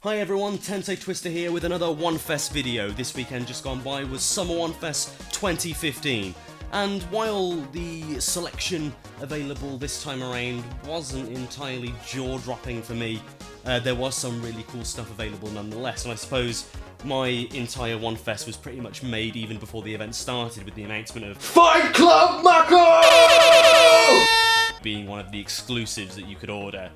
Hi everyone, TenseiTwister here with another WonFes video. This weekend just gone by was Summer WonFes 2015. And while the selection available this time around wasn't entirely jaw-dropping for me, there was some really cool stuff available nonetheless. And I suppose my entire WonFes was pretty much made even before the event started with the announcement of Fight Club Mako! being one of the exclusives that you could order.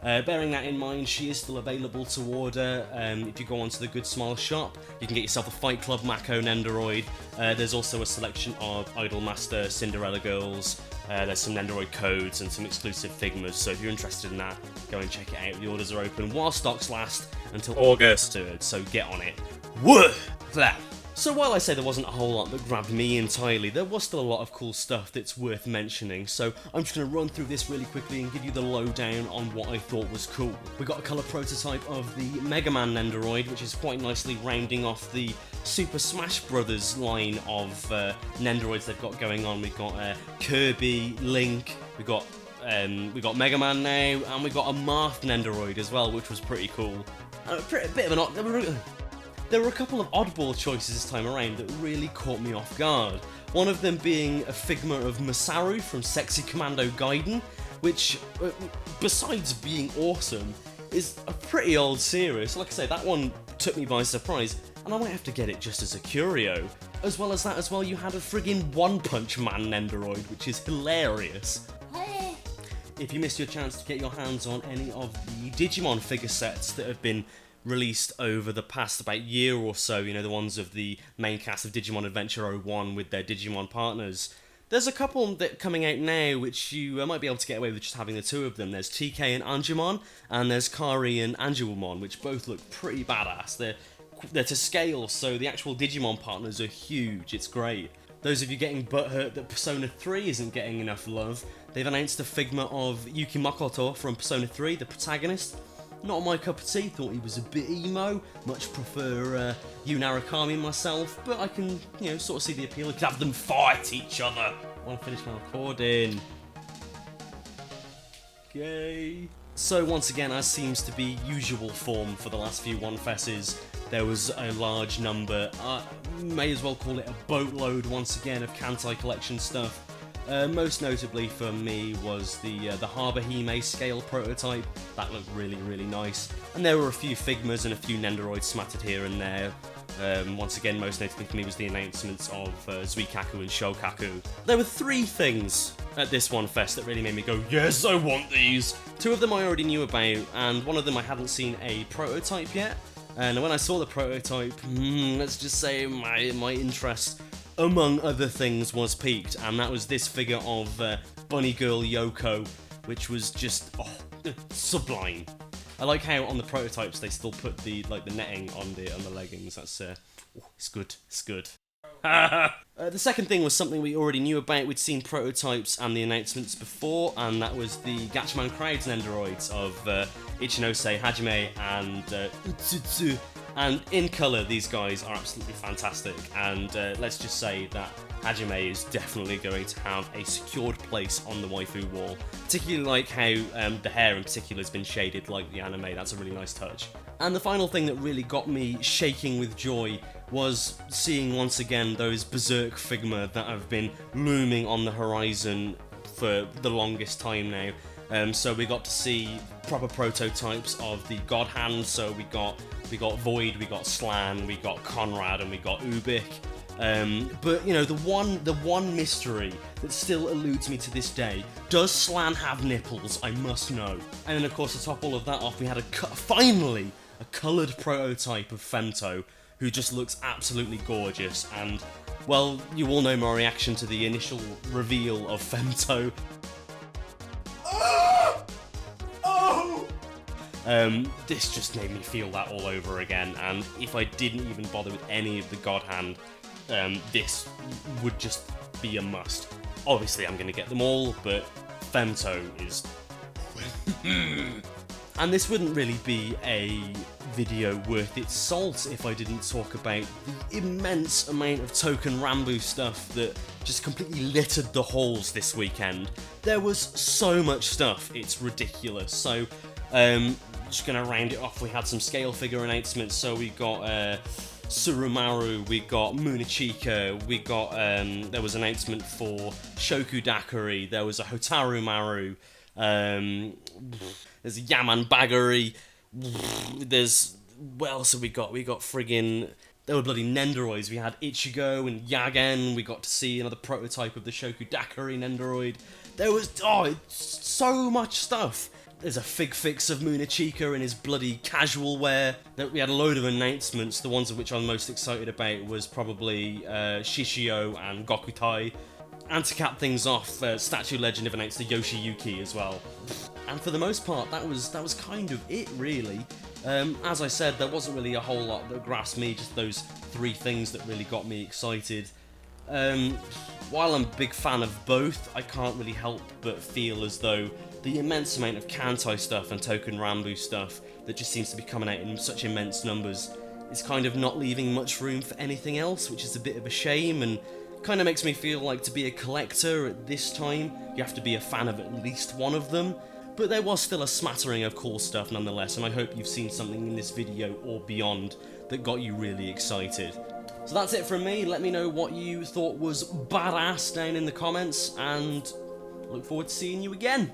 Bearing that in mind, she is still available to order. If you go onto the Good Smile shop, you can get yourself a Fight Club Mako Nendoroid. There's also a selection of Idolmaster Cinderella Girls. There's some Nendoroid codes and some exclusive Figmas, so if you're interested in that, go and check it out. The orders are open while stocks last until August 3rd, so get on it. Whoa! That. So while I say there wasn't a whole lot that grabbed me entirely, there was still a lot of cool stuff that's worth mentioning, so I'm just going to run through this really quickly and give you the lowdown on what I thought was cool. We got a colour prototype of the Mega Man Nendoroid, which is quite nicely rounding off the Super Smash Bros. Line of Nendoroids they've got going on. We've got Kirby, Link, we got Mega Man now, and we got a Marth Nendoroid as well, which was pretty cool. There were a couple of oddball choices this time around that really caught me off guard. One of them being a Figma of Masaru from Sexy Commando Gaiden, which, besides being awesome, is a pretty old series. Like I say, that one took me by surprise, and I might have to get it just as a curio. As well as that as well, you had a friggin' One Punch Man Nendoroid, which is hilarious. If you missed your chance to get your hands on any of the Digimon figure sets that have been released over the past about year or so, you know, the ones of the main cast of Digimon Adventure 01 with their Digimon partners. There's a couple that are coming out now which you might be able to get away with just having the two of them. There's TK and Anjumon, and there's Kari and Anjumon, which both look pretty badass. They're to scale, so the actual Digimon partners are huge. It's great. Those of you getting butthurt that Persona 3 isn't getting enough love, they've announced a Figma of Yuki Makoto from Persona 3, the protagonist. Not my cup of tea, thought he was a bit emo, much prefer Yu Narukami myself, but I can, sort of see the appeal. I could have them fight each other. I want to finish my recording. Yay. So once again, as seems to be usual form for the last few WonFeses, there was a large number, may as well call it a boatload once again, of Kantai collection stuff. Most notably for me was the Harbour Hime scale prototype. That looked really, really nice. And there were a few Figmas and a few Nendoroids smattered here and there. Once again, most notably for me was the announcements of Zuikaku and Shokaku. There were three things at this WonFest that really made me go, yes, I want these! Two of them I already knew about, and one of them I hadn't seen a prototype yet. And when I saw the prototype, let's just say my interest, among other things, was piqued, and that was this figure of Bunny Girl Yoko, which was just sublime. I like how on the prototypes they still put the netting on the leggings. That's it's good. It's good. The second thing was something we already knew about. We'd seen prototypes and the announcements before, and that was the Gatchaman Crowds Nendoroids of Ichinose, Hajime, and Utsutsu. And in colour, these guys are absolutely fantastic, and let's just say that Hajime is definitely going to have a secured place on the waifu wall. Particularly like how the hair in particular has been shaded like the anime. That's a really nice touch. And the final thing that really got me shaking with joy was seeing once again those Berserk Figma that have been looming on the horizon for the longest time now. So we got to see proper prototypes of the God Hand. So we got Void, we got Slan, we got Conrad, and we got Ubik. But the one mystery that still eludes me to this day: does Slan have nipples? I must know. And then of course to top all of that off, we had finally a coloured prototype of Femto, who just looks absolutely gorgeous. And well, you all know my reaction to the initial reveal of Femto. This just made me feel that all over again, and if I didn't even bother with any of the God Hand, this would just be a must. Obviously I'm going to get them all, but Femto is... And this wouldn't really be a video worth its salt if I didn't talk about the immense amount of Token Rambu stuff that just completely littered the halls this weekend. There was so much stuff, it's ridiculous. So just gonna round it off, we had some scale figure announcements. So we got Surumaru, we got Munechika, we got there was an announcement for Shokudakuri, there was a Hotaru Maru, there's a Yaman Bagari, there's what else have we got? We got friggin' there were bloody Nendoroids. We had Ichigo and Yagen. We got to see another prototype of the Shokudakuri Nendoroid. There was so much stuff. There's a fig fix of Munechika in his bloody casual wear. We had a load of announcements. The ones of which I'm most excited about was probably Shishio and Gokutai. And to cap things off, Statue Legend have announced the Yoshiyuki as well. And for the most part, that was kind of it, really. As I said, there wasn't really a whole lot that grasped me, just those 3 things that really got me excited. While I'm a big fan of both, I can't really help but feel as though the immense amount of Kantai stuff and Token Rambu stuff that just seems to be coming out in such immense numbers is kind of not leaving much room for anything else, which is a bit of a shame, and kind of makes me feel like to be a collector at this time, you have to be a fan of at least one of them. But there was still a smattering of cool stuff nonetheless, and I hope you've seen something in this video or beyond that got you really excited. So that's it from me. Let me know what you thought was badass down in the comments, and look forward to seeing you again.